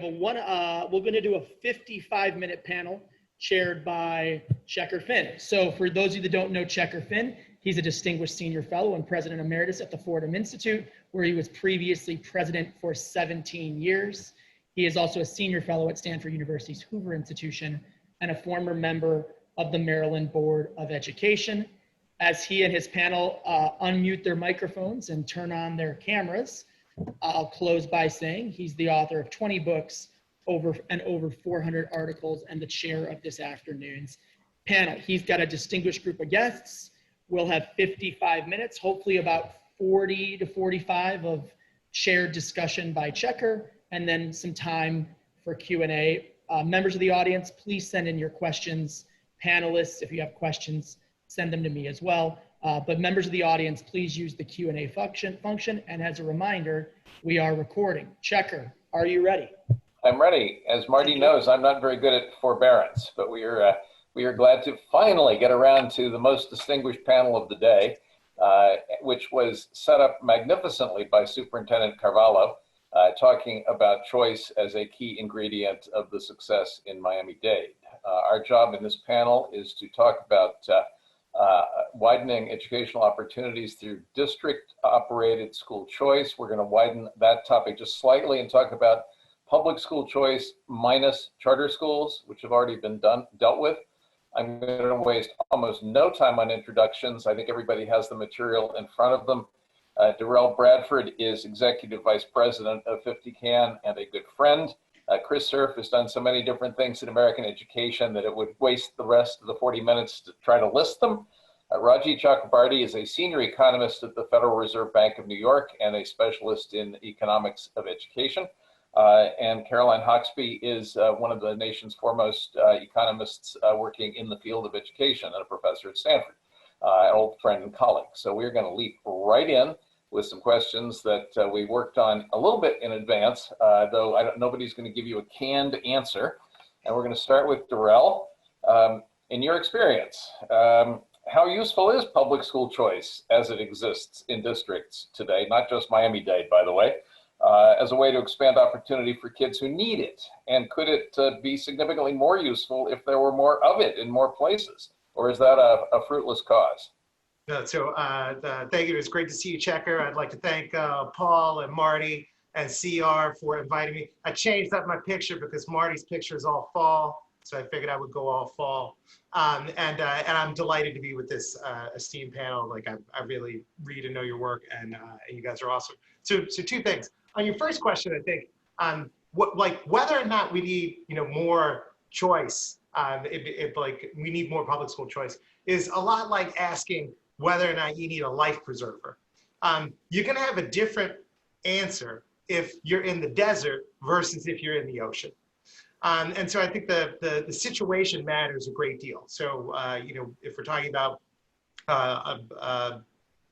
We're going to do a 55-minute panel chaired by Checker Finn. So for those of you that don't know Checker Finn, he's a distinguished senior fellow and president emeritus at the Fordham Institute, where he was previously president for 17 years. He is also a senior fellow at Stanford University's Hoover Institution and a former member of the Maryland Board of Education. As he and his panel unmute their microphones and turn on their cameras, I'll close by saying he's the author of 20 books, over 400 articles, and the chair of this afternoon's panel. He's got a distinguished group of guests. We'll have 55 minutes, hopefully about 40 to 45 of shared discussion by Checker, and then some time for Q&A. Members of the audience, please send in your questions. Panelists, if you have questions, send them to me as well. But members of the audience, please use the Q&A function. And as a reminder, we are recording. Checker, are you ready? I'm ready. As Marty knows, I'm not very good at forbearance, but we are glad to finally get around to the most distinguished panel of the day, which was set up magnificently by Superintendent Carvalho, talking about choice as a key ingredient of the success in Miami-Dade. Our job in this panel is to talk about widening educational opportunities through district-operated school choice. We're going to widen that topic just slightly and talk about public school choice minus charter schools, which have already been dealt with. I'm going to waste almost no time on introductions. I think everybody has the material in front of them. Darrell Bradford is Executive Vice President of 50 CAN and a good friend. Chris Cerf has done so many different things in American education that it would waste the rest of the 40 minutes to try to list them. Raji Chakrabarty is a senior economist at the Federal Reserve Bank of New York and a specialist in economics of education. And Caroline Hawksby is one of the nation's foremost economists working in the field of education and a professor at Stanford, an old friend and colleague. So we're going to leap right in with some questions that we worked on a little bit in advance, though nobody's going to give you a canned answer. And we're going to start with Darrell. In your experience, how useful is public school choice as it exists in districts today, not just Miami-Dade, by the way, as a way to expand opportunity for kids who need it? And could it be significantly more useful if there were more of it in more places? Or is that a fruitless cause? No, so thank you. It's great to see you, Checker. I'd like to thank Paul and Marty and CR for inviting me. I changed up my picture because Marty's picture is all fall, so I figured I would go all fall. And I'm delighted to be with this esteemed panel. Like I really read and know your work, and you guys are awesome. So two things. On your first question, I think whether or not we need more choice, like we need more public school choice, is a lot like asking whether or not you need a life preserver. You're gonna have a different answer if you're in the desert versus if you're in the ocean. And so I think the situation matters a great deal. So, if we're talking about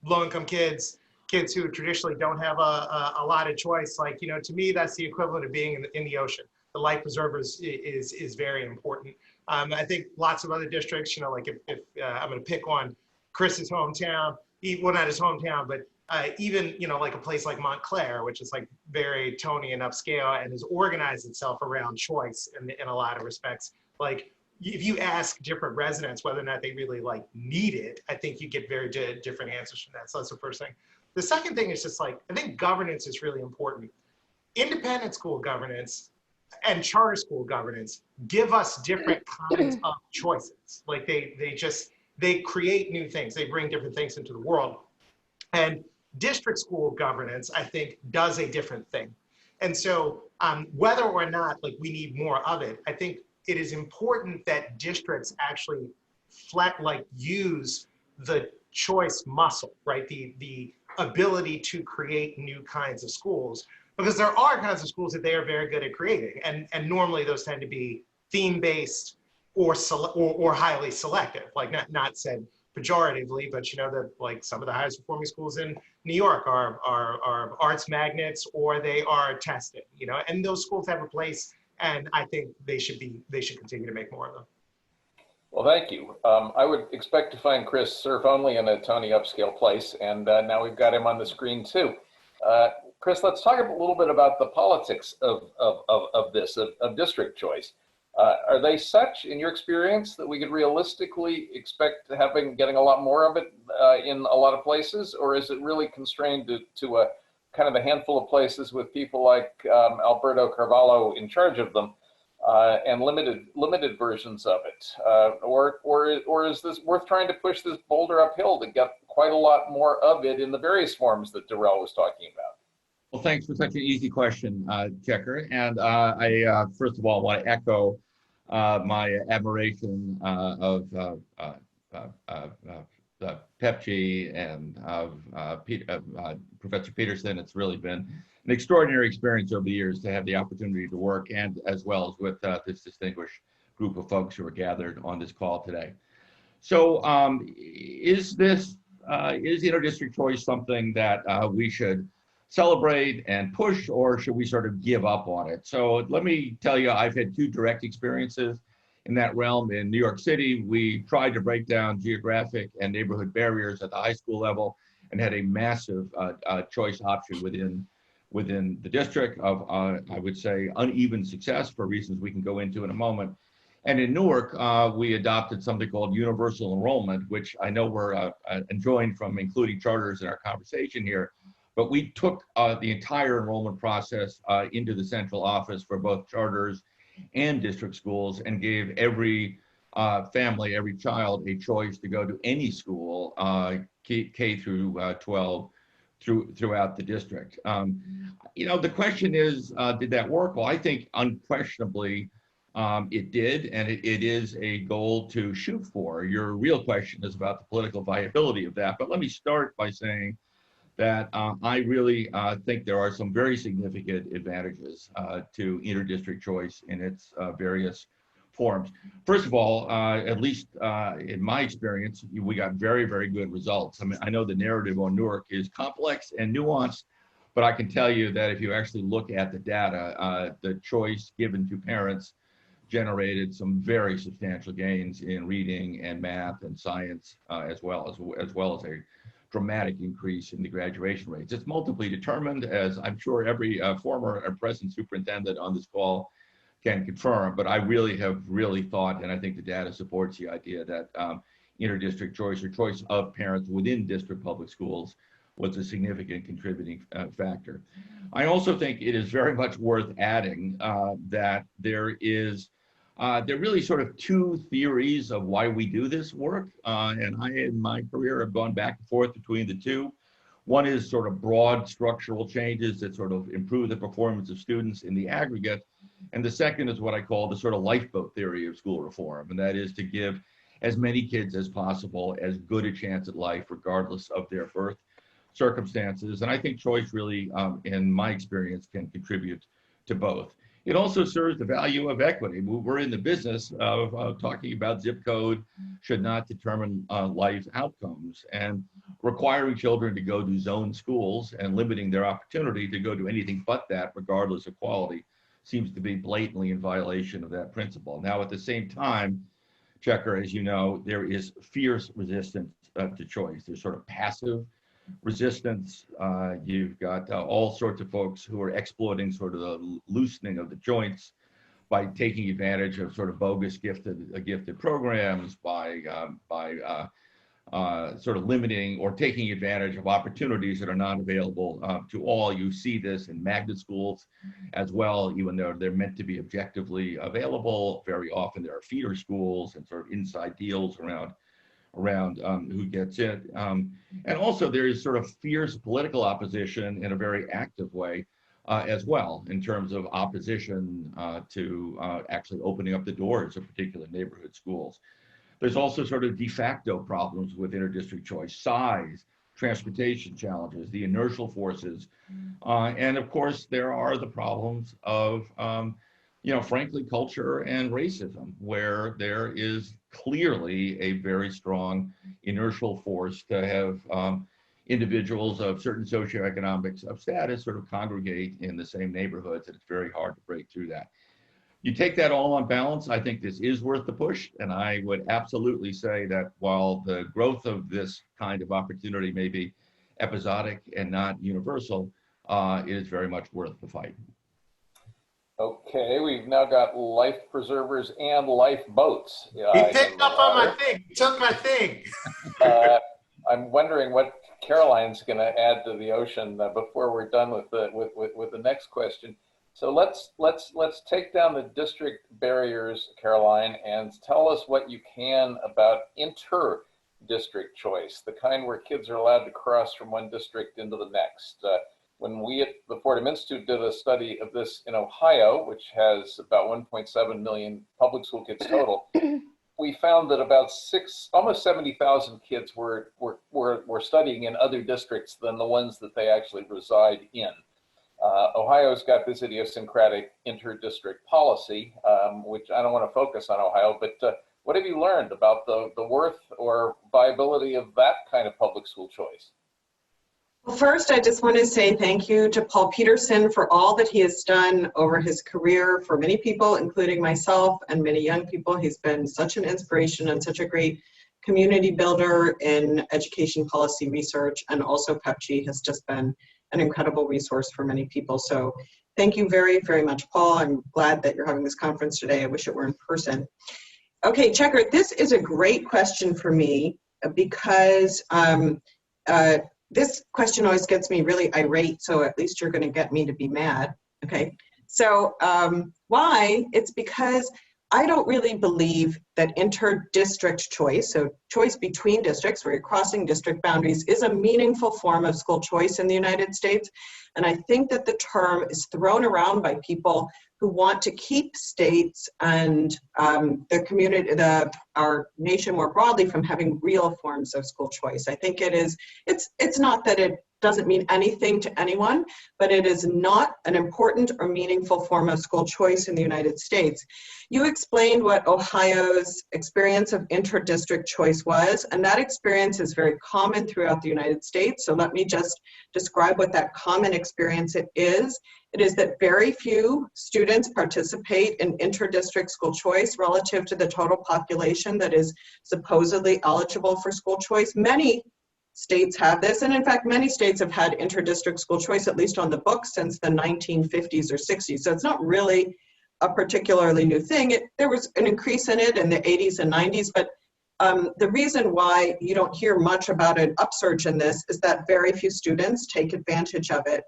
low-income kids who traditionally don't have a lot of choice, like, to me, that's the equivalent of being in the ocean. The life preservers is very important. I think lots of other districts, like if I'm gonna pick on Chris's hometown, well, not his hometown, but even, like a place like Montclair, which is like very Tony and upscale and has organized itself around choice in a lot of respects. Like if you ask different residents whether or not they really need it, I think you get very different answers from that. So that's the first thing. The second thing is just I think governance is really important. Independent school governance and charter school governance give us different kinds of choices. Like they create new things. They bring different things into the world. And district school governance, I think, does a different thing. And so whether or not we need more of it, I think it is important that districts actually use the choice muscle, right? The ability to create new kinds of schools, because there are kinds of schools that they are very good at creating. And normally those tend to be theme-based or highly selective, not said pejoratively, but that some of the highest performing schools in New York are arts magnets, or they are tested, and those schools have a place, and I think they should continue to make more of them. Well, thank you. I would expect to find Chris Cerf only in a Tony upscale place, and now we've got him on the screen too. Chris, let's talk a little bit about the politics of this, of district choice. Are they such, in your experience, that we could realistically expect getting a lot more of it in a lot of places, or is it really constrained to a kind of a handful of places with people like Alberto Carvalho in charge of them, and limited versions of it, or is this worth trying to push this boulder uphill to get quite a lot more of it in the various forms that Darrell was talking about? Well, thanks for such an easy question, Checker. And I first of all want to echo my admiration of Pepchi and of Professor Peterson. It's really been an extraordinary experience over the years to have the opportunity to work, and as well as with this distinguished group of folks who are gathered on this call today. So is interdistrict choice something that we should celebrate and push, or should we sort of give up on it? So let me tell you, I've had two direct experiences in that realm. In New York City, we tried to break down geographic and neighborhood barriers at the high school level and had a massive choice option within the district of, I would say, uneven success for reasons we can go into in a moment. And in Newark, we adopted something called universal enrollment, which I know we're enjoying from including charters in our conversation here. But we took the entire enrollment process into the central office for both charters and district schools, and gave every family, every child, a choice to go to any school, K through 12, throughout the district. The question is, did that work? Well, I think unquestionably it did, and it is a goal to shoot for. Your real question is about the political viability of that. But let me start by saying that I really think there are some very significant advantages to interdistrict choice in its various forms. First of all, at least in my experience, we got very, very good results. I mean, I know the narrative on Newark is complex and nuanced, but I can tell you that if you actually look at the data, the choice given to parents generated some very substantial gains in reading and math and science, as well as a dramatic increase in the graduation rates. It's multiply determined, as I'm sure every former or present superintendent on this call can confirm, but I really have thought, and I think the data supports the idea that interdistrict choice or choice of parents within district public schools was a significant contributing factor. I also think it is very much worth adding that there are really sort of two theories of why we do this work. And I, in my career, have gone back and forth between the two. One is sort of broad structural changes that sort of improve the performance of students in the aggregate. And the second is what I call the sort of lifeboat theory of school reform. And that is to give as many kids as possible as good a chance at life, regardless of their birth circumstances. And I think choice really, in my experience, can contribute to both. It also serves the value of equity. We're in the business of talking about zip code should not determine life outcomes, and requiring children to go to zone schools and limiting their opportunity to go to anything but that, regardless of quality, seems to be blatantly in violation of that principle. Now, at the same time, Checker, as you know, there is fierce resistance to choice. There's sort of passive resistance. You've got all sorts of folks who are exploiting sort of the loosening of the joints by taking advantage of sort of bogus gifted programs, by sort of limiting or taking advantage of opportunities that are not available to all. You see this in magnet schools as well, even though they're meant to be objectively available. Very often there are feeder schools and sort of inside deals around who gets it. And also there is sort of fierce political opposition in a very active way as well, in terms of opposition to actually opening up the doors of particular neighborhood schools. There's also sort of de facto problems with interdistrict choice: size, transportation challenges, the inertial forces. And of course, there are the problems of, frankly, culture and racism, where there is clearly a very strong inertial force to have individuals of certain socioeconomic status sort of congregate in the same neighborhoods, and it's very hard to break through that. You take that all on balance, I think this is worth the push, and I would absolutely say that while the growth of this kind of opportunity may be episodic and not universal, it is very much worth the fight. Okay, we've now got life preservers and lifeboats. He picked up on my thing. He took my thing. I'm wondering what Caroline's going to add to the ocean before we're done with the next question. So let's take down the district barriers, Caroline, and tell us what you can about inter-district choice, the kind where kids are allowed to cross from one district into the next. When we at the Fordham Institute did a study of this in Ohio, which has about 1.7 million public school kids total, we found that about almost 70,000 kids were studying in other districts than the ones that they actually reside in. Ohio's got this idiosyncratic inter-district policy, which I don't want to focus on Ohio, but what have you learned about the worth or viability of that kind of public school choice? Well, first, I just want to say thank you to Paul Peterson for all that he has done over his career for many people, including myself and many young people. He's been such an inspiration and such a great community builder in education policy research, and also PepG has just been an incredible resource for many people. So thank you very, very much, Paul. I'm glad that you're having this conference today. I wish it were in person. Okay, Checker, this is a great question for me because this question always gets me really irate, so at least you're going to get me to be mad. Okay, so why? It's because I don't really believe that inter-district choice, so choice between districts where you're crossing district boundaries, is a meaningful form of school choice in the United States. And I think that the term is thrown around by people who want to keep states and the community, our nation more broadly, from having real forms of school choice. I think it's not that it doesn't mean anything to anyone, but it is not an important or meaningful form of school choice in the United States. You explained what Ohio's experience of inter-district choice was, and that experience is very common throughout the United States. So let me just describe what that common experience it is. It is that very few students participate in inter-district school choice relative to the total population that is supposedly eligible for school choice. Many states have this, and in fact, many states have had inter-district school choice, at least on the books, since the 1950s or 60s. So it's not really a particularly new thing. There was an increase in it in the 80s and 90s, but the reason why you don't hear much about an upsurge in this is that very few students take advantage of it.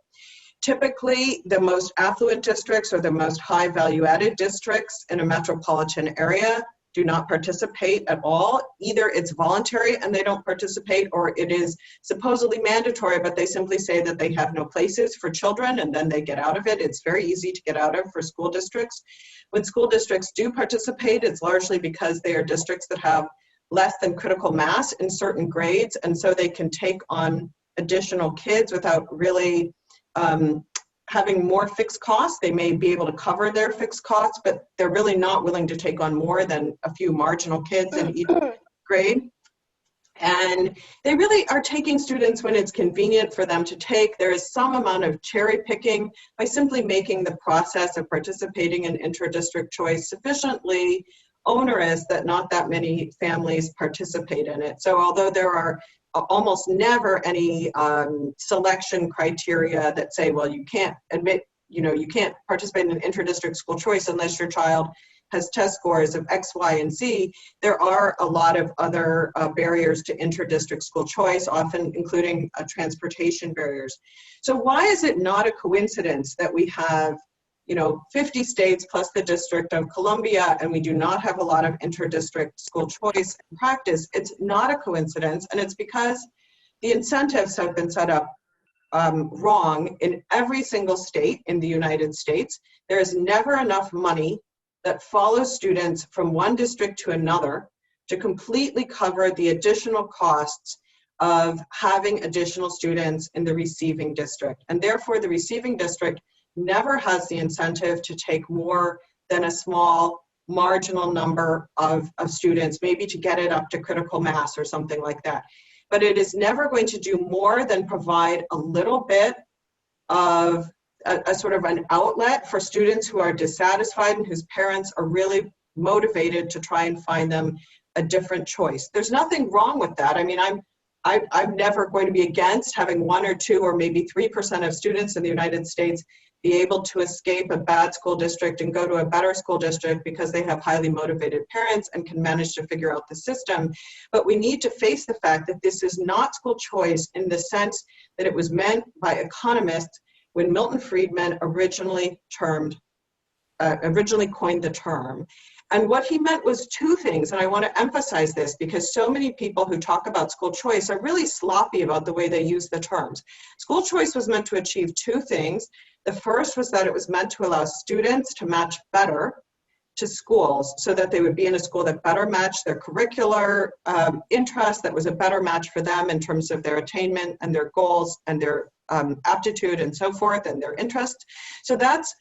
Typically, the most affluent districts or the most high value-added districts in a metropolitan area do not participate at all. Either it's voluntary and they don't participate, or it is supposedly mandatory, but they simply say that they have no places for children and then they get out of it. It's very easy to get out of for school districts. When school districts do participate, it's largely because they are districts that have less than critical mass in certain grades, and so they can take on additional kids without really having more fixed costs. They may be able to cover their fixed costs, but they're really not willing to take on more than a few marginal kids in each grade. And they really are taking students when it's convenient for them to take. There is some amount of cherry picking by simply making the process of participating in inter-district choice sufficiently onerous that not that many families participate in it. So although there are almost never any selection criteria that say, well, you can't you can't participate in inter-district school choice unless your child has test scores of X, Y, and Z. There are a lot of other barriers to inter-district school choice, often including transportation barriers. So why is it not a coincidence that we have 50 states plus the District of Columbia, and we do not have a lot of inter-district school choice in practice? It's not a coincidence, and it's because the incentives have been set up wrong in every single state in the United States. There is never enough money that follows students from one district to another to completely cover the additional costs of having additional students in the receiving district. And therefore, the receiving district never has the incentive to take more than a small marginal number of students, maybe to get it up to critical mass or something like that. But it is never going to do more than provide a little bit of a sort of an outlet for students who are dissatisfied and whose parents are really motivated to try and find them a different choice. There's nothing wrong with that. I mean, I'm never going to be against having 1 or 2 or maybe 3% of students in the United States be able to escape a bad school district and go to a better school district because they have highly motivated parents and can manage to figure out the system. But we need to face the fact that this is not school choice in the sense that it was meant by economists when Milton Friedman originally coined the term. And what he meant was two things, and I want to emphasize this because so many people who talk about school choice are really sloppy about the way they use the terms. School choice was meant to achieve two things. The first was that it was meant to allow students to match better to schools so that they would be in a school that better matched their curricular interests, that was a better match for them in terms of their attainment and their goals and their aptitude and so forth and their interest. So that's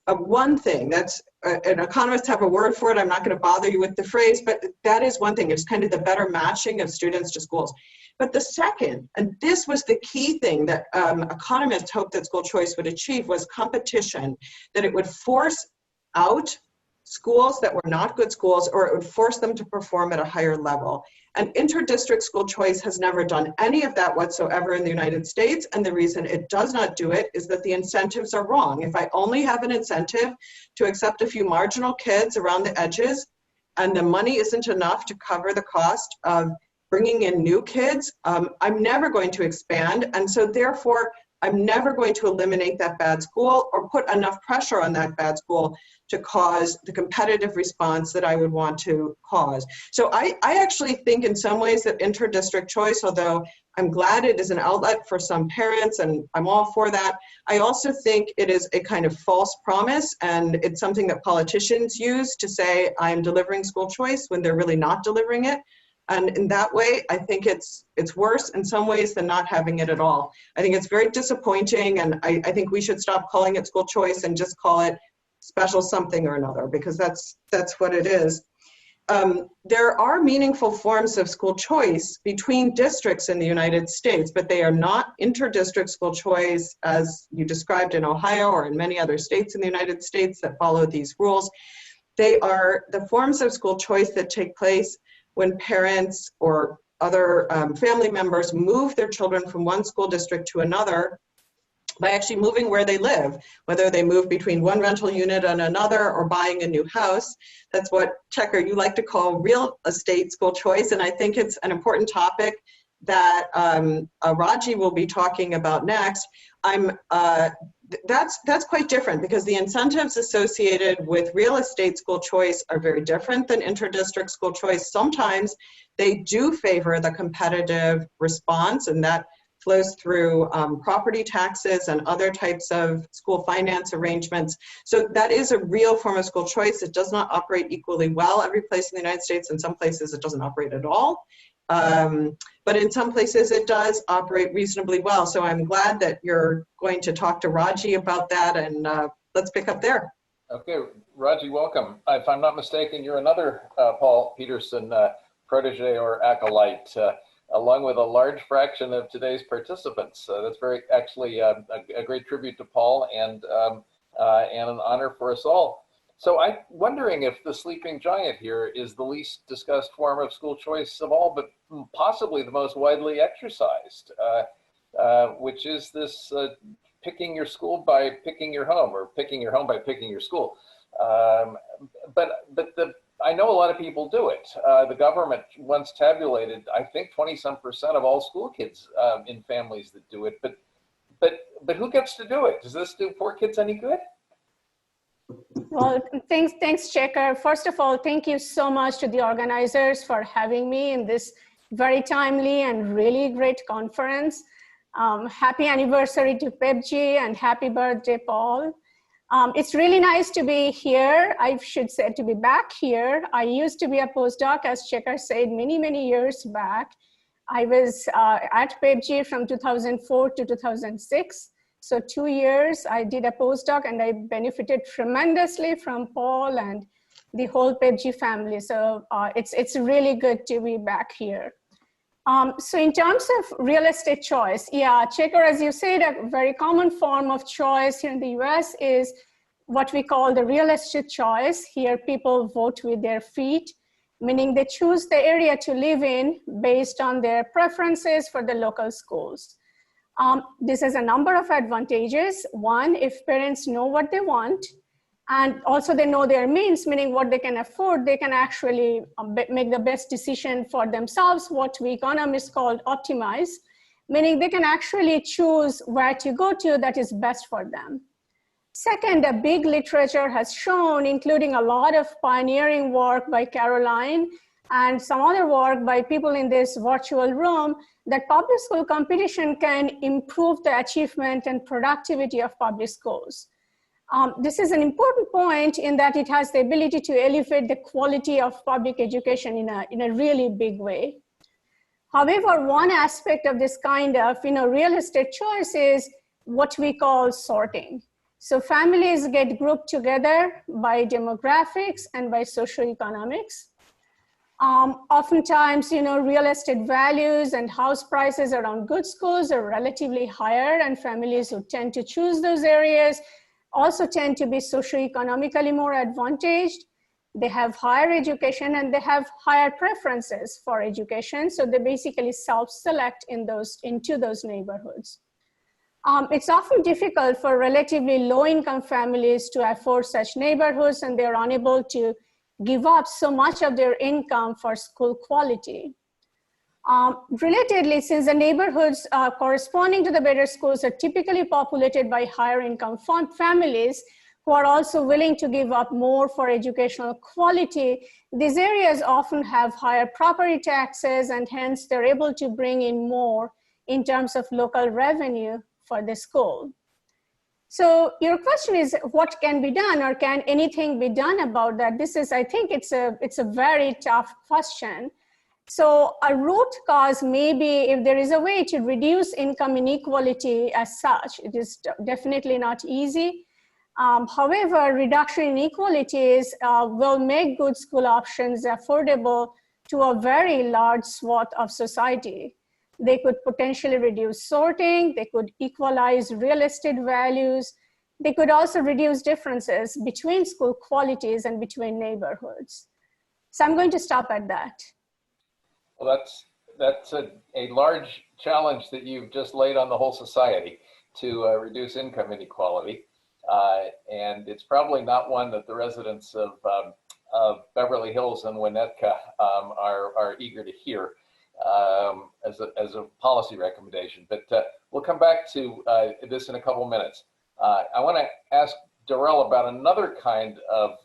one thing. That's an economist have a word for it. I'm not going to bother you with the phrase, but that is one thing. It's kind of the better matching of students to schools. But the second, and this was the key thing that economists hoped that school choice would achieve, was competition, that it would force out schools that were not good schools, or it would force them to perform at a higher level. And interdistrict school choice has never done any of that whatsoever in the United States. And the reason it does not do it is that the incentives are wrong. If I only have an incentive to accept a few marginal kids around the edges, and the money isn't enough to cover the cost of bringing in new kids, I'm never going to expand. And so therefore, I'm never going to eliminate that bad school or put enough pressure on that bad school to cause the competitive response that I would want to cause. So I actually think in some ways that interdistrict choice, although I'm glad it is an outlet for some parents and I'm all for that, I also think it is a kind of false promise, and it's something that politicians use to say I'm delivering school choice when they're really not delivering it. And in that way, I think it's worse in some ways than not having it at all. I think it's very disappointing, and I think we should stop calling it school choice and just call it special something or another, because that's what it is. There are meaningful forms of school choice between districts in the United States, but they are not interdistrict school choice as you described in Ohio or in many other states in the United States that follow these rules. They are the forms of school choice that take place when parents or other family members move their children from one school district to another by actually moving where they live, whether they move between one rental unit and another or buying a new house. That's what, Checker, you like to call real estate school choice, and I think it's an important topic that Raji will be talking about next. That's quite different because the incentives associated with real estate school choice are very different than interdistrict school choice. Sometimes they do favor the competitive response, and that flows through property taxes and other types of school finance arrangements. So that is a real form of school choice. It does not operate equally well every place in the United States. In some places, it doesn't operate at all. But in some places it does operate reasonably well. So I'm glad that you're going to talk to Raji about that, and let's pick up there. Okay, Raji, welcome. If I'm not mistaken, you're another Paul Peterson protege or acolyte, along with a large fraction of today's participants. That's actually a great tribute to Paul and an honor for us all. So I'm wondering if the sleeping giant here is the least discussed form of school choice of all, but possibly the most widely exercised, which is this picking your school by picking your home, or picking your home by picking your school. I know a lot of people do it. The government once tabulated, I think 20-some% of all school kids in families that do it, but who gets to do it? Does this do poor kids any good? Well, thanks, Checker. First of all, thank you so much to the organizers for having me in this very timely and really great conference. Happy anniversary to PEPG and happy birthday, Paul. It's really nice to be here. I should say to be back here. I used to be a postdoc, as Checker said, many years back. I was at PEPG from 2004 to 2006. So 2 years I did a postdoc, and I benefited tremendously from Paul and the whole PEPG family. So it's really good to be back here. So in terms of real estate choice, yeah, Checker, as you said, a very common form of choice here in the US is what we call the real estate choice. Here people vote with their feet, meaning they choose the area to live in based on their preferences for the local schools. This has a number of advantages. One, if parents know what they want, and also they know their means, meaning what they can afford, they can actually make the best decision for themselves, what we economists call optimize, meaning they can actually choose where to go to that is best for them. Second, a big literature has shown, including a lot of pioneering work by Caroline and some other work by people in this virtual room, that public school competition can improve the achievement and productivity of public schools. This is an important point in that it has the ability to elevate the quality of public education in a really big way. However, one aspect of this kind of real estate choice is what we call sorting. So families get grouped together by demographics and by socioeconomics. Oftentimes, real estate values and house prices around good schools are relatively higher, and families who tend to choose those areas also tend to be socioeconomically more advantaged. They have higher education and they have higher preferences for education. So they basically self-select into those neighborhoods. It's often difficult for relatively low-income families to afford such neighborhoods, and they're unable to give up so much of their income for school quality. Relatedly, since the neighborhoods corresponding to the better schools are typically populated by higher income families who are also willing to give up more for educational quality, these areas often have higher property taxes, and hence they're able to bring in more in terms of local revenue for the school. So your question is, what can be done, or can anything be done about that? I think it's a very tough question. So a root cause may be if there is a way to reduce income inequality as such. It is definitely not easy. However, reduction in inequalities will make good school options affordable to a very large swath of society. They could potentially reduce sorting, they could equalize real estate values, they could also reduce differences between school qualities and between neighborhoods. So I'm going to stop at that. Well, that's a large challenge that you've just laid on the whole society to reduce income inequality. And it's probably not one that the residents of Beverly Hills and Winnetka are eager to hear as a policy recommendation. But we'll come back to this in a couple minutes. I want to ask Darrell about another kind of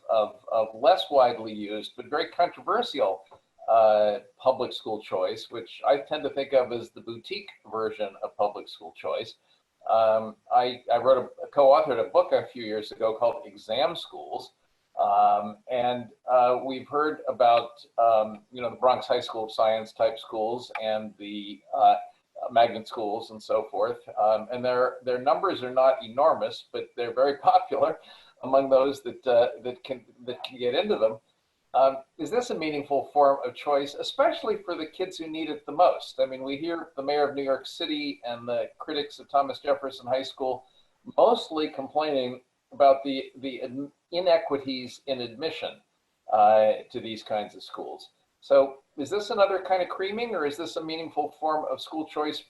less widely used but very controversial public school choice, which I tend to think of as the boutique version of public school choice. I co-authored a book a few years ago called Exam Schools, and we've heard about the Bronx High School of Science type schools and the magnet schools and so forth, and their numbers are not enormous, but they're very popular among those that can get into them. Is this a meaningful form of choice, especially for the kids who need it the most? I mean, we hear the mayor of New York City and the critics of Thomas Jefferson High School mostly complaining about the inequities in admission to these kinds of schools. So is this another kind of creaming, or is this a meaningful form of school choice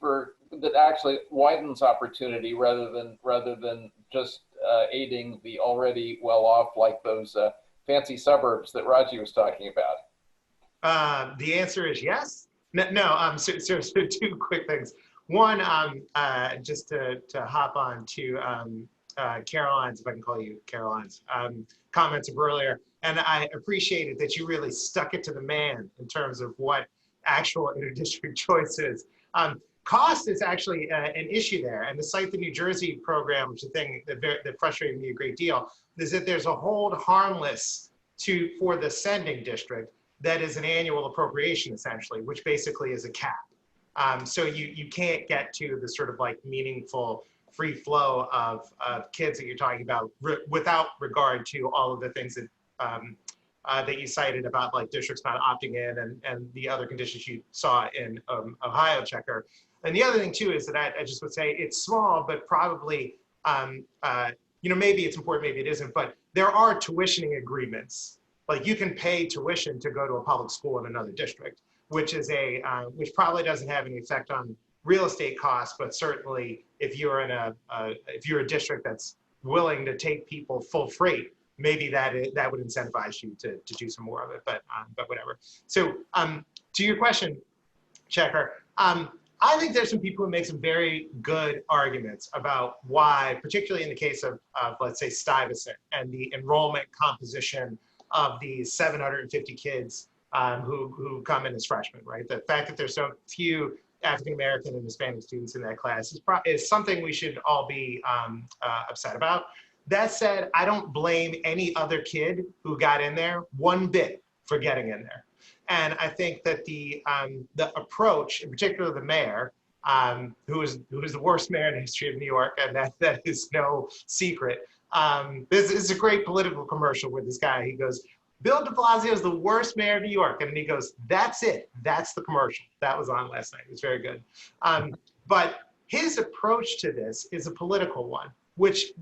that actually widens opportunity rather than just aiding the already well-off, like those fancy suburbs that Raji was talking about? The answer is yes. So two quick things. One, just to hop on to Caroline's, if I can call you Caroline's, comments of earlier. And I appreciated that you really stuck it to the man in terms of what actual interdistrict choice is. Cost is actually an issue there. And the Cite the New Jersey program, which is the thing that frustrated me a great deal, is that there's a hold harmless for the sending district that is an annual appropriation, essentially, which basically is a cap. So you can't get to the sort of like meaningful free flow of kids that you're talking about without regard to all of the things that that you cited about like districts not opting in and the other conditions you saw in Ohio, Checker. And the other thing too is that I just would say it's small, but probably, maybe it's important, maybe it isn't, but there are tuitioning agreements. Like you can pay tuition to go to a public school in another district, which is which probably doesn't have any effect on real estate costs, but certainly if you're in if you're a district that's willing to take people full freight, maybe that would incentivize you to do some more of it, but whatever. So to your question, Checker, I think there's some people who make some very good arguments about why, particularly in the case of let's say Stuyvesant and the enrollment composition of these 750 kids who come in as freshmen, right? The fact that there's so few African American and Hispanic students in that class is something we should all be upset about. That said, I don't blame any other kid who got in there one bit for getting in there. And I think that the approach, in particular the mayor, who is the worst mayor in the history of New York, and that is no secret. This is a great political commercial with this guy. He goes, Bill de Blasio is the worst mayor of New York. And he goes, that's it. That's the commercial. That was on last night. It was very good. But his approach to this is a political one, which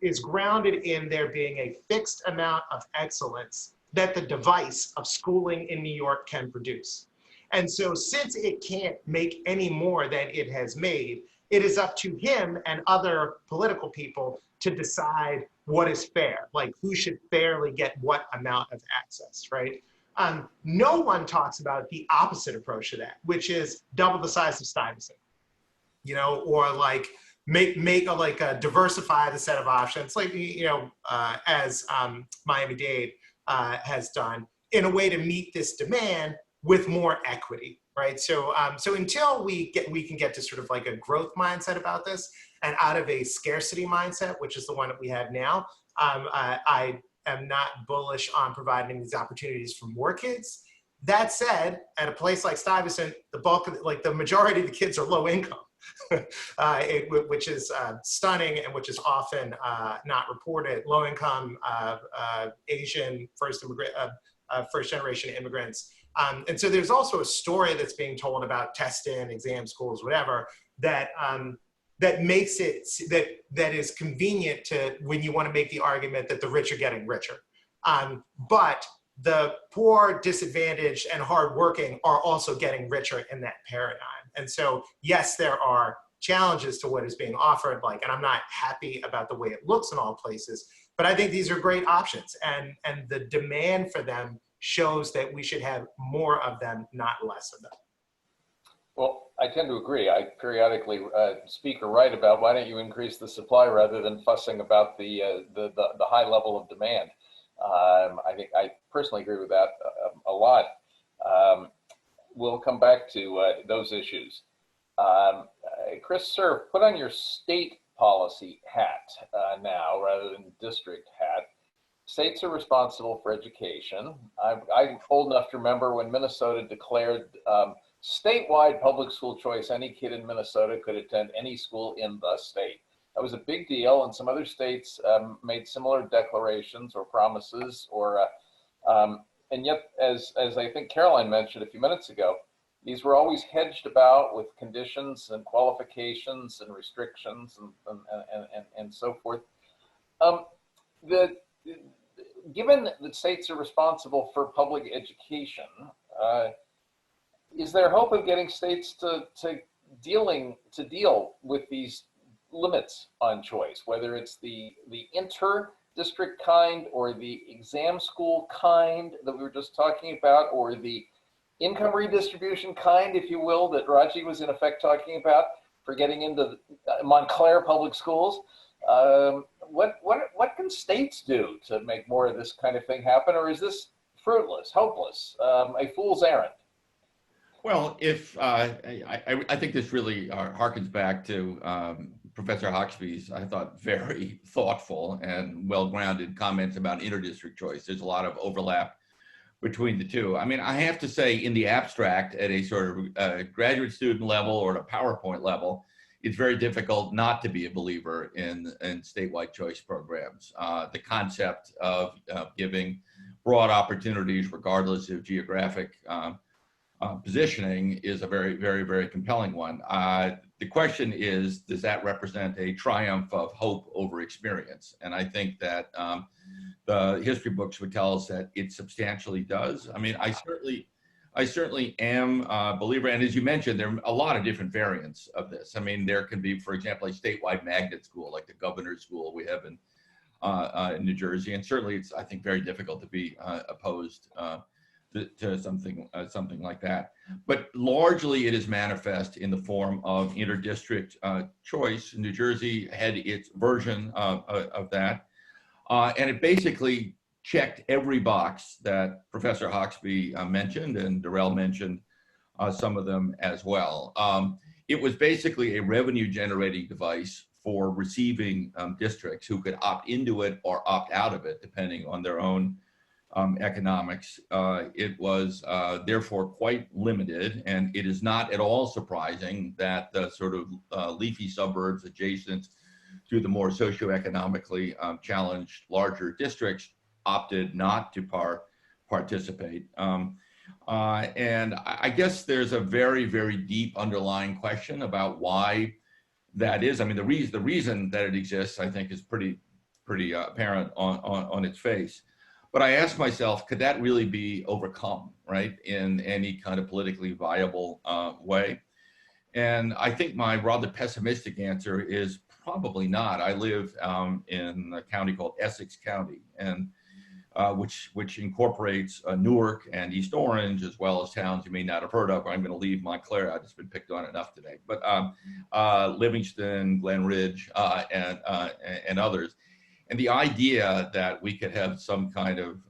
is grounded in there being a fixed amount of excellence that the device of schooling in New York can produce. And so since it can't make any more than it has made, it is up to him and other political people to decide what is fair, like who should fairly get what amount of access, right? No one talks about the opposite approach to that, which is double the size of Stuyvesant, you know, or like diversify the set of options, like, you know, as Miami-Dade has done, in a way to meet this demand with more equity, right? So, so until we can get to sort of like a growth mindset about this, and out of a scarcity mindset, which is the one that we have now, I am not bullish on providing these opportunities for more kids. That said, at a place like Stuyvesant, the bulk of the majority of the kids are low income, which is stunning and which is often not reported. Low income, Asian, first generation immigrants. And so there's also a story that's being told about test-in, exam schools, whatever, that that makes it, that is convenient to when you want to make the argument that the rich are getting richer. But the poor, disadvantaged, and hardworking are also getting richer in that paradigm. And so, yes, there are challenges to what is being offered, like, and I'm not happy about the way it looks in all places, but I think these are great options, and the demand for them shows that we should have more of them, not less of them. Well, I tend to agree. I periodically speak or write about why don't you increase the supply rather than fussing about the high level of demand. I think I personally agree with that a lot. We'll come back to those issues. Chris Cerf, put on your state policy hat now rather than district hat. States are responsible for education. I'm old enough to remember when Minnesota declared statewide public school choice. Any kid in Minnesota could attend any school in the state. That was a big deal, and some other states made similar declarations or promises, or and yet, as I think Caroline mentioned a few minutes ago, these were always hedged about with conditions and qualifications and restrictions and so forth. Given that states are responsible for public education, is there hope of getting states to deal with these limits on choice, whether it's the inter-district kind or the exam school kind that we were just talking about, or the income redistribution kind, if you will, that Raji was in effect talking about for getting into Montclair public schools? What can states do to make more of this kind of thing happen, or is this fruitless, hopeless, a fool's errand? Well, if I think this really harkens back to Professor Hawksby's, I thought, very thoughtful and well-grounded comments about interdistrict choice. There's a lot of overlap between the two. I mean, I have to say, in the abstract, at a sort of graduate student level or at a PowerPoint level, it's very difficult not to be a believer in statewide choice programs. The concept of giving broad opportunities, regardless of geographic positioning, is a very, very, very compelling one. The question is, does that represent a triumph of hope over experience? And I think that the history books would tell us that it substantially does. I mean, I I certainly am a believer, and as you mentioned, there are a lot of different variants of this. I mean, there can be, for example, a statewide magnet school, like the governor's school we have in New Jersey, and certainly it's, I think, very difficult to be opposed to something like that. But largely, it is manifest in the form of interdistrict choice. New Jersey had its version of that, and it basically checked every box that Professor Hawksby mentioned, and Darrell mentioned some of them as well. It was basically a revenue generating device for receiving districts who could opt into it or opt out of it, depending on their own economics. It was therefore quite limited, and it is not at all surprising that the sort of leafy suburbs adjacent to the more socioeconomically challenged larger districts opted not to participate. And I guess there's a very, very deep underlying question about why that is. I mean, the reason that it exists, I think, is pretty apparent on its face. But I ask myself, could that really be overcome, right, in any kind of politically viable way? And I think my rather pessimistic answer is probably not. I live in a county called Essex County, and which incorporates Newark and East Orange, as well as towns you may not have heard of. I'm going to leave Montclair out; it's been picked on enough today. But Livingston, Glen Ridge, and others. And the idea that we could have some kind of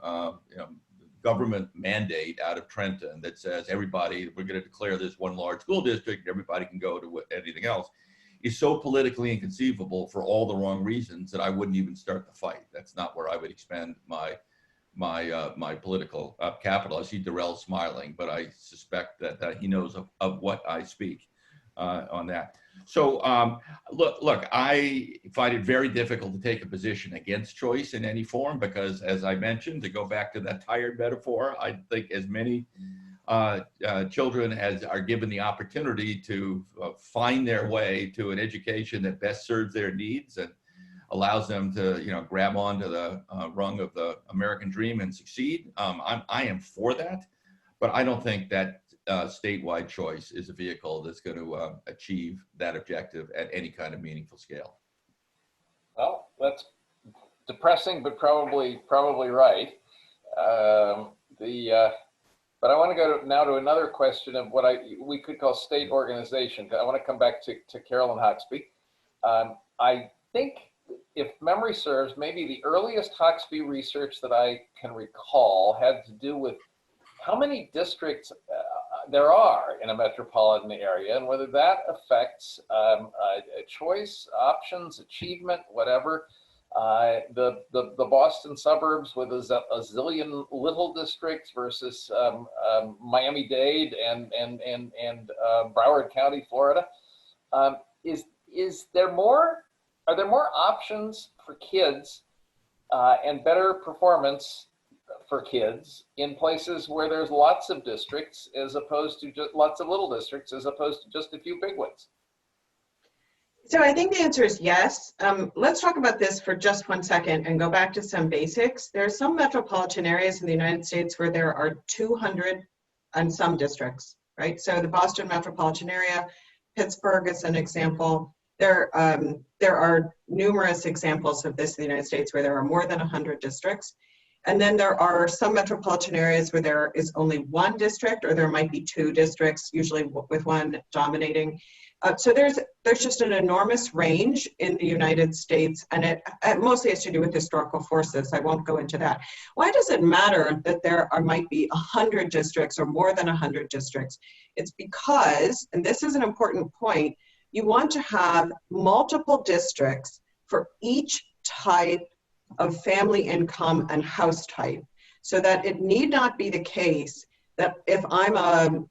government mandate out of Trenton that says everybody, we're going to declare this one large school district, everybody can go to anything else, is so politically inconceivable for all the wrong reasons that I wouldn't even start the fight. That's not where I would expend my political capital. I see Darrell smiling, but I suspect that he knows of what I speak on that. So look, I find it very difficult to take a position against choice in any form because, as I mentioned, to go back to that tired metaphor, I think as many children as are given the opportunity to find their way to an education that best serves their needs and allows them to, grab onto the rung of the American dream and succeed. I am for that, but I don't think that statewide choice is a vehicle that's going to achieve that objective at any kind of meaningful scale. Well, that's depressing, but probably right. But I want to go now to another question of what we could call state organization. I want to come back to Carolyn Hawksby. I think, if memory serves, maybe the earliest Hawksby research that I can recall had to do with how many districts there are in a metropolitan area and whether that affects choice, options, achievement, whatever. The Boston suburbs with a zillion little districts versus Miami-Dade and Broward County, Florida. Are there more options for kids and better performance for kids in places where there's lots of districts as opposed to just lots of little districts as opposed to just a few big ones? So I think the answer is yes. Let's talk about this for just 1 second and go back to some basics. There are some metropolitan areas in the United States where there are 200 and some districts, right? So the Boston metropolitan area, Pittsburgh is an example. There are numerous examples of this in the United States where there are more than 100 districts. And then there are some metropolitan areas where there is only one district, or there might be two districts, usually with one dominating. So there's just an enormous range in the United States, and it mostly has to do with historical forces. I won't go into that. Why does it matter that there might be 100 districts or more than 100 districts? It's because, and this is an important point, you want to have multiple districts for each type of family income and house type, so that it need not be the case that if I'm a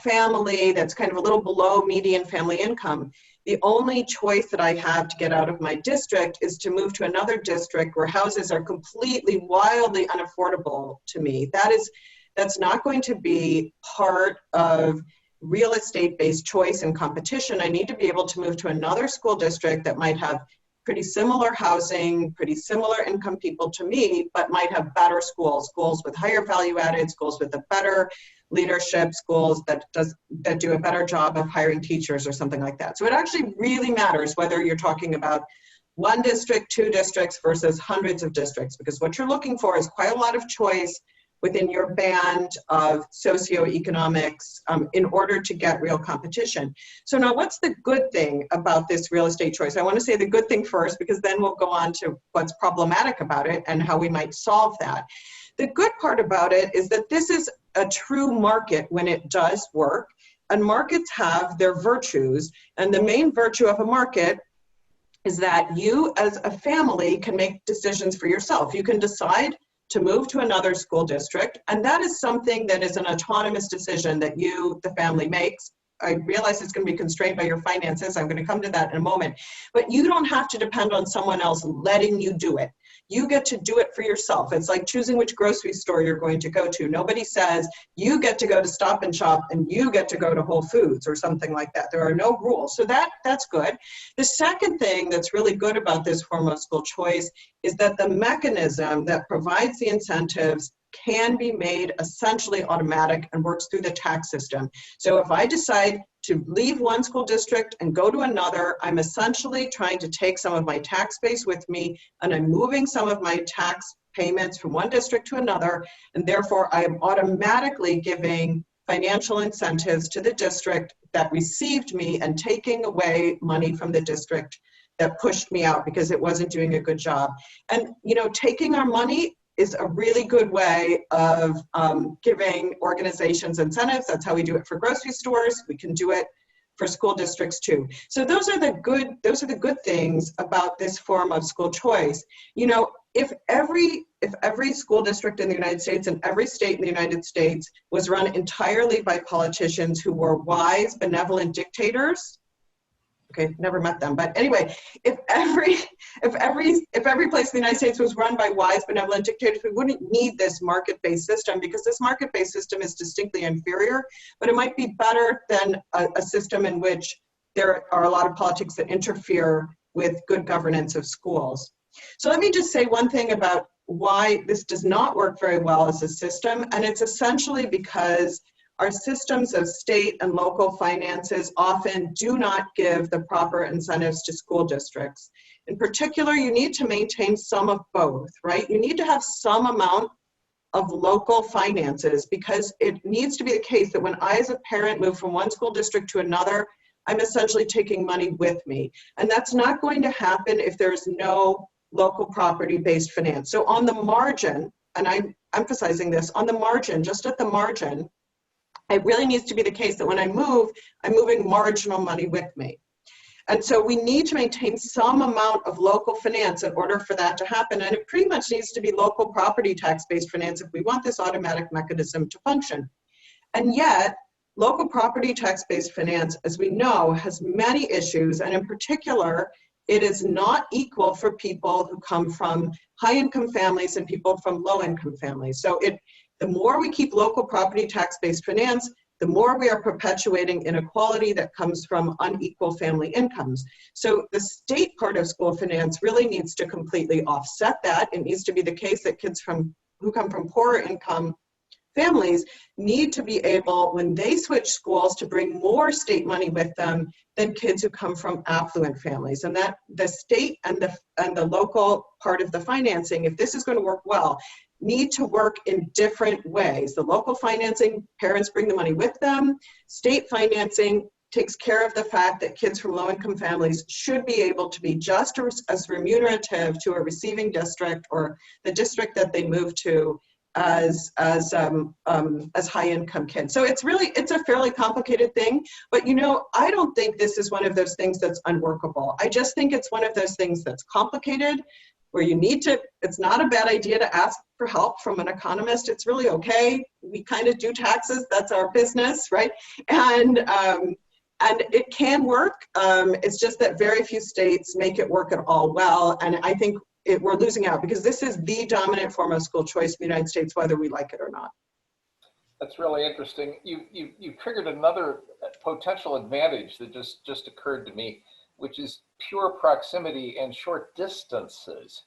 family that's kind of a little below median family income, the only choice that I have to get out of my district is to move to another district where houses are completely, wildly unaffordable to me. That's not going to be part of real estate-based choice and competition. I need to be able to move to another school district that might have pretty similar housing, pretty similar income people to me, but might have better schools, schools with higher value added, schools with a better leadership, schools that do a better job of hiring teachers or something like that. So it actually really matters whether you're talking about one district, two districts versus hundreds of districts, because what you're looking for is quite a lot of choice within your band of socioeconomics in order to get real competition. So now what's the good thing about this real estate choice? I want to say the good thing first, because then we'll go on to what's problematic about it and how we might solve that. The good part about it is that this is a true market when it does work, and markets have their virtues, and the main virtue of a market is that you as a family can make decisions for yourself. You can decide to move to another school district, and that is something that is an autonomous decision that you, the family, makes. I realize it's going to be constrained by your finances. I'm going to come to that in a moment, but you don't have to depend on someone else letting you do it. You get to do it for yourself. It's like choosing which grocery store you're going to go to. Nobody says you get to go to Stop and Shop and you get to go to Whole Foods or something like that. There are no rules. So that's good. The second thing that's really good about this form of school choice is that the mechanism that provides the incentives can be made essentially automatic and works through the tax system. So if I decide to leave one school district and go to another, I'm essentially trying to take some of my tax base with me, and I'm moving some of my tax payments from one district to another, and therefore I am automatically giving financial incentives to the district that received me and taking away money from the district that pushed me out because it wasn't doing a good job. And taking our money is a really good way of giving organizations incentives. That's how we do it for grocery stores. We can do it for school districts too. So those are the good things about this form of school choice. If every school district in the United States and every state in the United States was run entirely by politicians who were wise, benevolent dictators, okay, never met them, but anyway, if every place in the United States was run by wise, benevolent dictators, we wouldn't need this market-based system, because this market-based system is distinctly inferior, but it might be better than a system in which there are a lot of politics that interfere with good governance of schools. So let me just say one thing about why this does not work very well as a system, and it's essentially because our systems of state and local finances often do not give the proper incentives to school districts. In particular, you need to maintain some of both, right? You need to have some amount of local finances, because it needs to be the case that when I as a parent move from one school district to another, I'm essentially taking money with me. And that's not going to happen if there's no local property-based finance. So on the margin, and I'm emphasizing this, on the margin, just at the margin, it really needs to be the case that when I move, I'm moving marginal money with me. And so we need to maintain some amount of local finance in order for that to happen. And it pretty much needs to be local property tax-based finance if we want this automatic mechanism to function. And yet, local property tax-based finance, as we know, has many issues. And in particular, it is not equal for people who come from high-income families and people from low-income families. So the more we keep local property tax-based finance, the more we are perpetuating inequality that comes from unequal family incomes. So the state part of school finance really needs to completely offset that. It needs to be the case that kids who come from poorer income families need to be able, when they switch schools, to bring more state money with them than kids who come from affluent families. And that the state and the local part of the financing, if this is going to work well, need to work in different ways. The local financing, parents bring the money with them. State financing takes care of the fact that kids from low-income families should be able to be just as remunerative to a receiving district or the district that they move to as high-income kids. So it's a fairly complicated thing, but I don't think this is one of those things that's unworkable. I just think it's one of those things that's complicated, where it's not a bad idea to ask for help from an economist. It's really okay. We kind of do taxes, that's our business, right? And it can work. It's just that very few states make it work at all well. And I think we're losing out, because this is the dominant form of school choice in the United States, whether we like it or not. That's really interesting. You triggered another potential advantage that just occurred to me, which is pure proximity and short distances.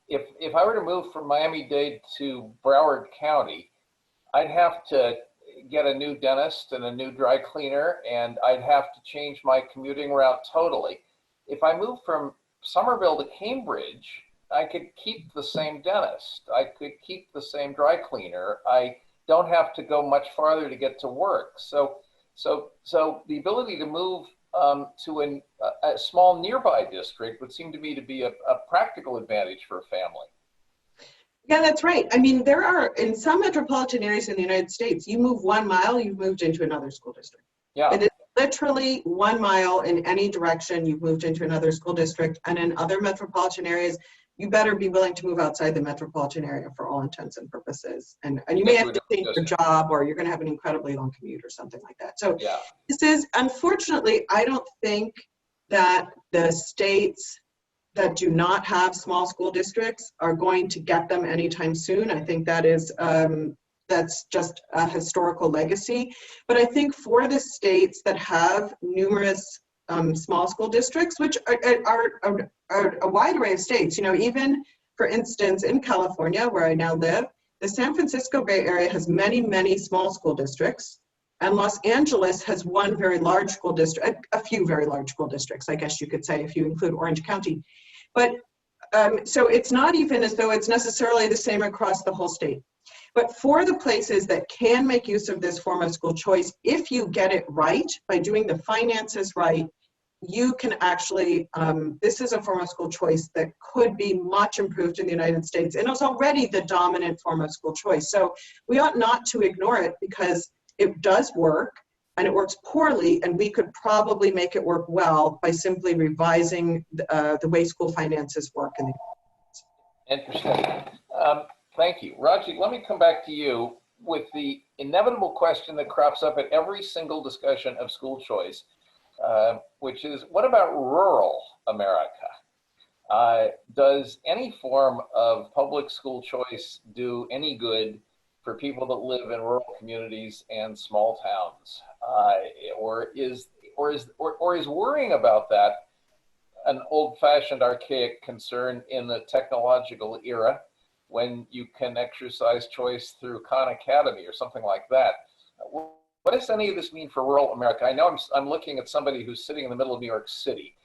If I were to move from Miami-Dade to Broward County, I'd have to get a new dentist and a new dry cleaner, and I'd have to change my commuting route totally. If I move from Somerville to Cambridge, I could keep the same dentist. I could keep the same dry cleaner. I don't have to go much farther to get to work. So the ability to move to a small nearby district would seem to me to be a practical advantage for a family. Yeah, that's right. I mean, there are, in some metropolitan areas in the United States, you move 1 mile, you've moved into another school district. Yeah. It is literally 1 mile in any direction, you've moved into another school district. And in other metropolitan areas, you better be willing to move outside the metropolitan area for all intents and purposes. And you may have to change your job, or you're going to have an incredibly long commute or something like that. So yeah. This is, unfortunately, I don't think that the states that do not have small school districts are going to get them anytime soon. I think that is, that's just a historical legacy. But I think for the states that have numerous small school districts, which are a wide array of states, you know, even for instance, in California, where I now live, the San Francisco Bay Area has many, many small school districts, and Los Angeles has one very large school district, a few very large school districts, I guess you could say, if you include Orange County. But so it's not even as though it's necessarily the same across the whole state. But for the places that can make use of this form of school choice, if you get it right, by doing the finances right, you can actually, this is a form of school choice that could be much improved in the United States, and it's already the dominant form of school choice. So we ought not to ignore it, because it does work, and it works poorly, and we could probably make it work well by simply revising the way school finances work in the United States. Interesting. Thank you. Raji, let me come back to you with the inevitable question that crops up at every single discussion of school choice, which is, what about rural America? Does any form of public school choice do any good for people that live in rural communities and small towns? Or is worrying about that an old-fashioned, archaic concern in the technological era, when you can exercise choice through Khan Academy or something like that? What does any of this mean for rural America? I know I'm looking at somebody who's sitting in the middle of New York City,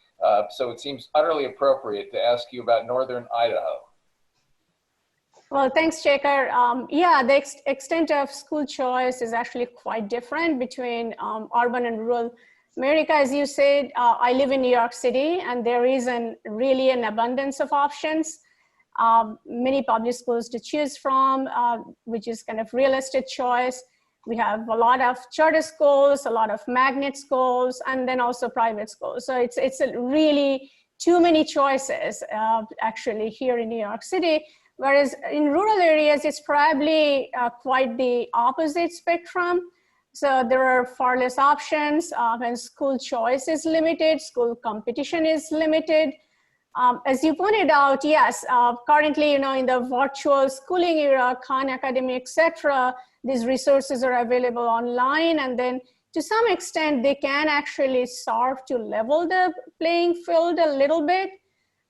so it seems utterly appropriate to ask you about northern Idaho. Well, thanks, Shaker. Yeah, the extent of school choice is actually quite different between urban and rural America. As you said, I live in New York City, and there is really an abundance of options. Many public schools to choose from, which is kind of realistic choice. We have a lot of charter schools, a lot of magnet schools, and then also private schools. So it's really too many choices actually here in New York City. Whereas in rural areas, it's probably quite the opposite spectrum. So there are far less options, and school choice is limited, school competition is limited. As you pointed out, yes, currently, you know, in the virtual schooling era, Khan Academy, etc., these resources are available online, and then to some extent, they can actually serve to level the playing field a little bit.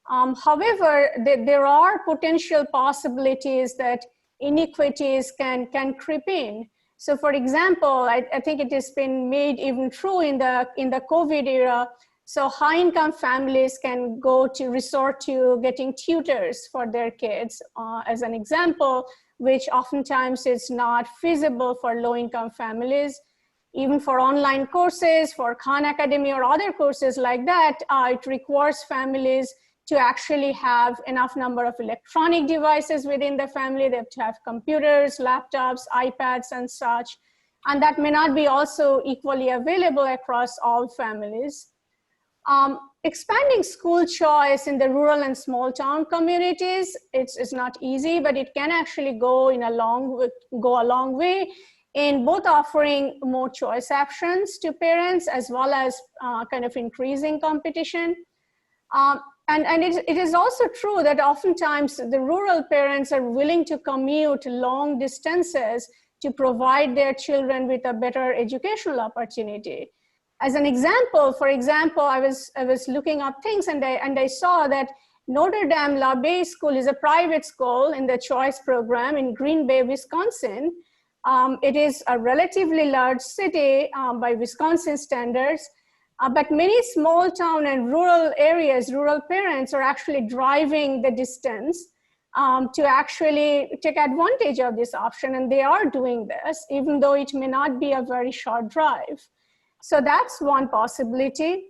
However, there are potential possibilities that inequities can creep in. So for example, I think it has been made even true in the COVID era. So high income families can resort to getting tutors for their kids as an example, which oftentimes is not feasible for low income families. Even for online courses, for Khan Academy or other courses like that, it requires families to actually have enough number of electronic devices within the family. They have to have computers, laptops, iPads, and such. And that may not be also equally available across all families. Expanding school choice in the rural and small town communities, it's not easy, but it can actually go a long way in both offering more choice options to parents, as well as kind of increasing competition. And it is also true that oftentimes the rural parents are willing to commute long distances to provide their children with a better educational opportunity. As an example, for example, I was looking up things and I saw that Notre Dame La Bay School is a private school in the choice program in Green Bay, Wisconsin. It is a relatively large city by Wisconsin standards, but many small town and rural areas, rural parents are actually driving the distance to actually take advantage of this option. And they are doing this, even though it may not be a very short drive. So that's one possibility.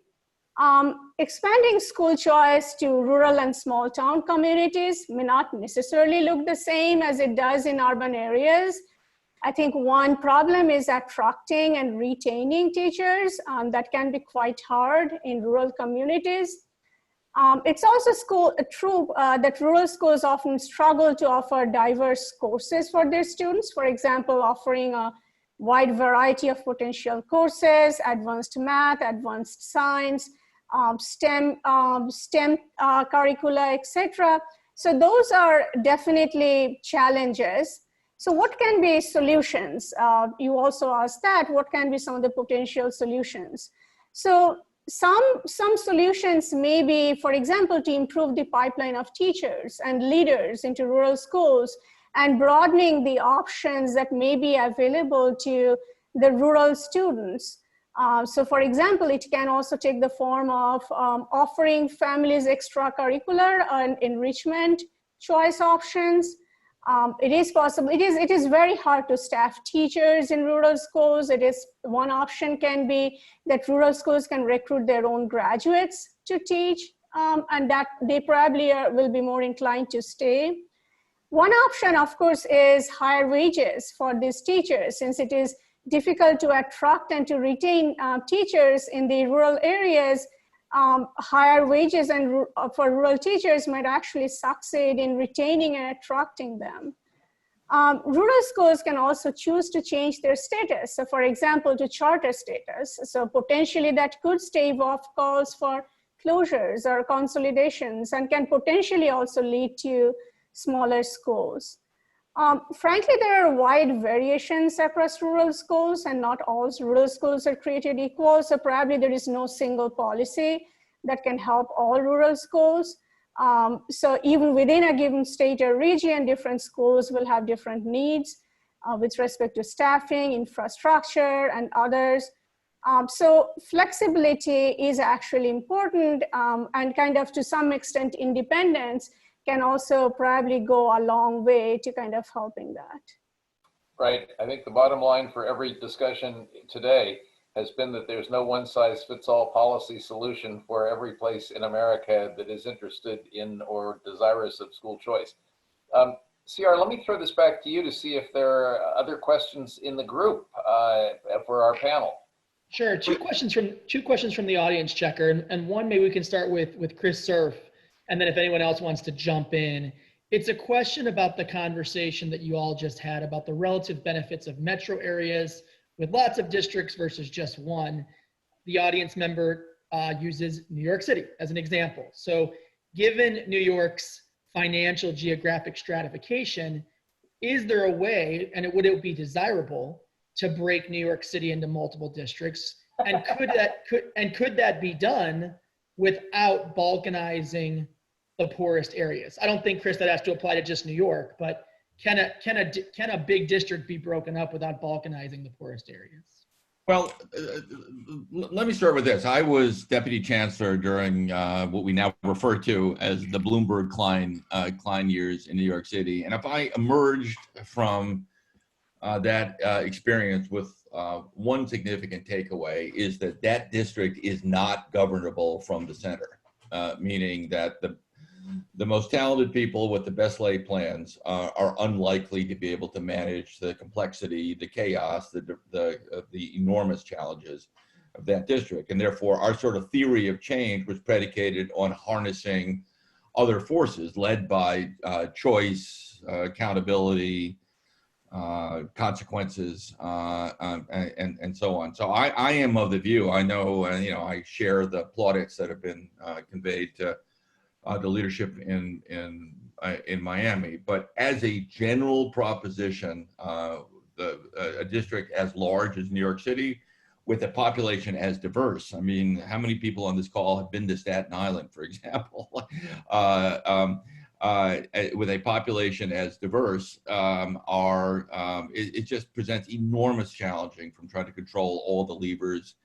Expanding school choice to rural and small town communities may not necessarily look the same as it does in urban areas. I think one problem is attracting and retaining teachers. That can be quite hard in rural communities. It's also true that rural schools often struggle to offer diverse courses for their students. For example, offering a wide variety of potential courses, advanced math, advanced science, STEM curricula, etc. So those are definitely challenges. So what can be solutions? You also asked that, what can be some of the potential solutions? So some solutions may be, for example, to improve the pipeline of teachers and leaders into rural schools and broadening the options that may be available to the rural students. So for example, it can also take the form of offering families extracurricular and enrichment choice options. It is possible, it is very hard to staff teachers in rural schools. One option can be that rural schools can recruit their own graduates to teach, and that they probably will be more inclined to stay. One option, of course, is higher wages for these teachers, since it is difficult to attract and to retain teachers in the rural areas. Higher wages for rural teachers might actually succeed in retaining and attracting them. Rural schools can also choose to change their status. So for example, to charter status. So potentially that could stave off calls for closures or consolidations, and can potentially also lead to smaller schools. Frankly, there are wide variations across rural schools, and not all rural schools are created equal. So probably there is no single policy that can help all rural schools. So even within a given state or region, different schools will have different needs with respect to staffing, infrastructure, and others. So flexibility is actually important, and kind of to some extent independence can also probably go a long way to kind of helping that. Right. I think the bottom line for every discussion today has been that there's no one-size-fits-all policy solution for every place in America that is interested in or desirous of school choice. CR, let me throw this back to you to see if there are other questions in the group for our panel. Sure. Two questions from the audience, Checker, and one maybe we can start with Chris Surf, and then if anyone else wants to jump in. It's a question about the conversation that you all just had about the relative benefits of metro areas with lots of districts versus just one. The audience member uses New York City as an example. So given New York's financial geographic stratification, is there a way, and would it be desirable, to break New York City into multiple districts? And could that be done without balkanizing the poorest areas? I don't think, Chris, that has to apply to just New York, but can a big district be broken up without balkanizing the poorest areas? Well, let me start with this. I was deputy chancellor during what we now refer to as the Bloomberg-Klein years in New York City. And if I emerged from that experience with one significant takeaway, is that that district is not governable from the center, meaning that the most talented people with the best laid plans are unlikely to be able to manage the complexity, the chaos, the enormous challenges of that district. And therefore, our sort of theory of change was predicated on harnessing other forces led by choice, accountability, consequences, and so on. So I am of the view, I know, I share the plaudits that have been conveyed to the leadership in Miami, but as a general proposition, a district as large as New York City with a population as diverse. I mean, how many people on this call have been to Staten Island, for example? With a population as diverse, it just presents enormous challenging from trying to control all the levers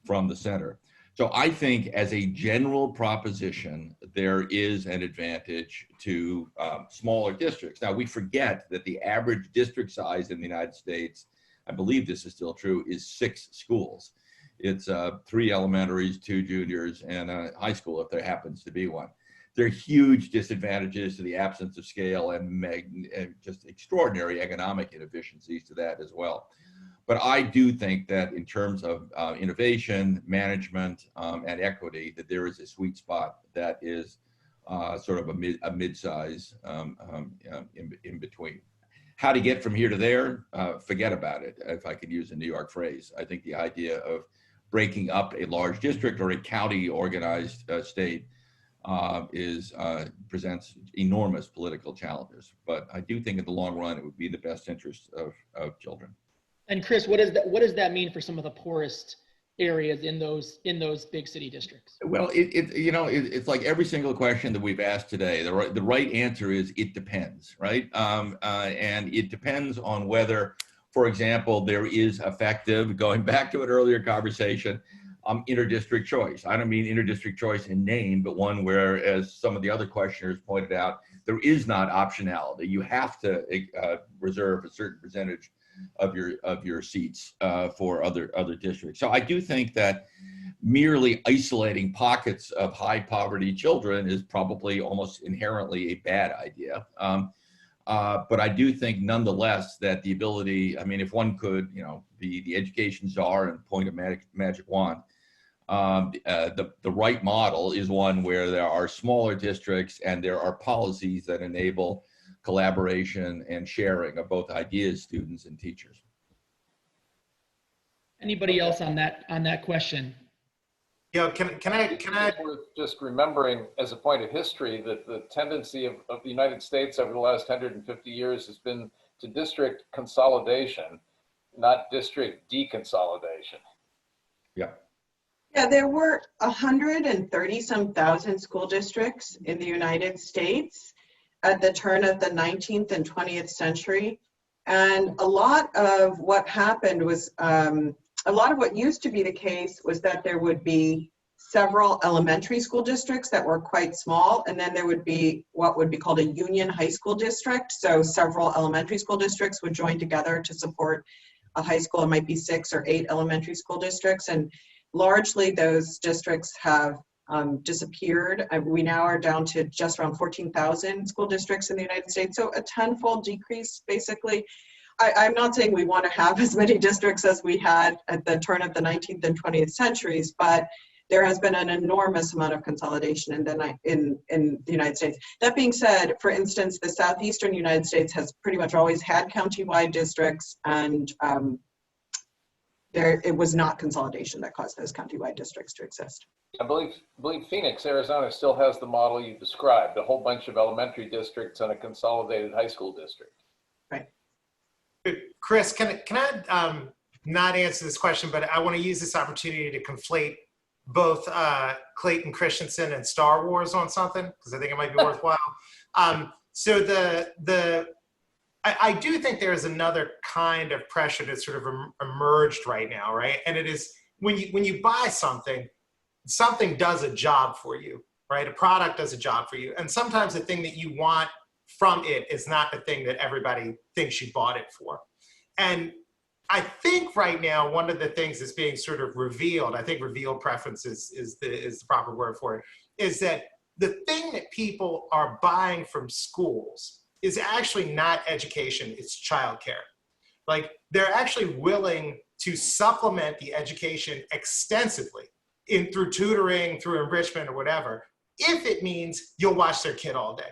from the center. So I think as a general proposition, there is an advantage to smaller districts. Now we forget that the average district size in the United States, I believe this is still true, is 6 schools. It's 3 elementaries, 2 juniors, and a high school if there happens to be one. There are huge disadvantages to the absence of scale and just extraordinary economic inefficiencies to that as well. But I do think that in terms of innovation, management, and equity, that there is a sweet spot that is sort of a mid-size in between. How to get from here to there, forget about it, if I could use a New York phrase. I think the idea of breaking up a large district or a county organized state presents enormous political challenges. But I do think in the long run, it would be in the best interest of children. And Chris, what does that mean for some of the poorest areas in those big city districts? Well, it's like every single question that we've asked today. The right answer is it depends, right? And it depends on whether, for example, there is effective, going back to an earlier conversation, interdistrict choice. I don't mean interdistrict choice in name, but one where, as some of the other questioners pointed out, there is not optionality. You have to reserve a certain percentage of your seats for other districts. So I do think that merely isolating pockets of high poverty children is probably almost inherently a bad idea. But I do think nonetheless that the ability, I mean, if one could, be the education czar and point a magic wand, the right model is one where there are smaller districts and there are policies that enable collaboration and sharing of both ideas, students, and teachers. Anybody else on that question? Yeah, can I? It's worth just remembering as a point of history that the tendency of the United States over the last 150 years has been to district consolidation, not district deconsolidation. Yeah. Yeah, there were 130-some thousand school districts in the United States at the turn of the 19th and 20th century. And a lot of what happened was, a lot of what used to be the case was that there would be several elementary school districts that were quite small, and then there would be what would be called a union high school district. So several elementary school districts would join together to support a high school. It might be 6 or 8 elementary school districts, and largely those districts have disappeared. We now are down to just around 14,000 school districts in the United States, so a tenfold decrease, basically. I'm not saying we want to have as many districts as we had at the turn of the 19th and 20th centuries, but there has been an enormous amount of consolidation in the United States. That being said, for instance, the southeastern United States has pretty much always had county-wide districts, and it was not consolidation that caused those county-wide districts to exist. I believe Phoenix, Arizona still has the model you described, a whole bunch of elementary districts and a consolidated high school district. Right. Chris, can I not answer this question, but I want to use this opportunity to conflate both Clayton Christensen and Star Wars on something, because I think it might be worthwhile. So I do think there is another kind of pressure that's sort of emerged right now, right? And it is when you buy something does a job for you, right? A product does a job for you. And sometimes the thing that you want from it is not the thing that everybody thinks you bought it for. And I think right now, one of the things that's being sort of revealed, I think revealed preference is the proper word for it, is that the thing that people are buying from schools is actually not education, it's childcare. Like, they're actually willing to supplement the education extensively through tutoring, through enrichment, or whatever, if it means you'll watch their kid all day.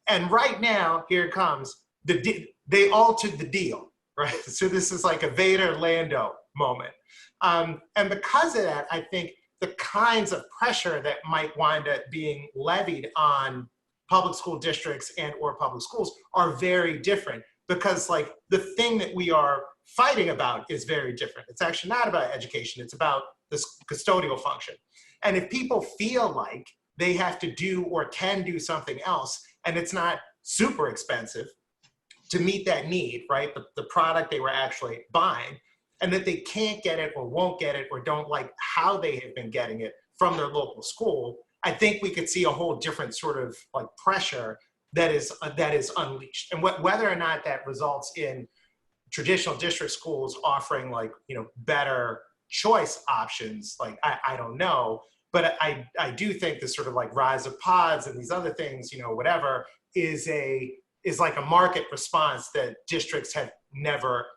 And right now, here it comes, they altered the deal, right? So this is like a Vader Lando moment. And because of that, I think the kinds of pressure that might wind up being levied on public school districts and or public schools are very different. because like the thing that we are fighting about is very different. It's actually not about education. It's about this custodial function. And if people feel like they have to do or can do something else, and it's not super expensive to meet that need, right? The product they were actually buying, and that they can't get it or won't get it or don't like how they have been getting it from their local school, I think we could see a whole different sort of like pressure that is unleashed. And whether or not that results in traditional district schools offering like, you know, better choice options, like I don't know, but I do think the sort of like rise of pods and these other things, you know, whatever, is like a market response that districts have never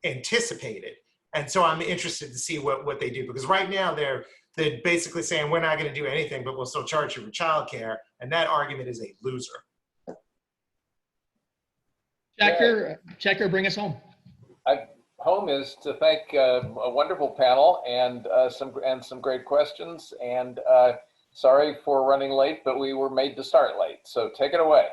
anticipated. And so I'm interested to see what they do, because right now they're basically saying we're not going to do anything, but we'll still charge you for childcare, and that argument is a loser. Checker, bring us home. Home is to thank a wonderful panel and some great questions. And sorry for running late, but we were made to start late. So take it away.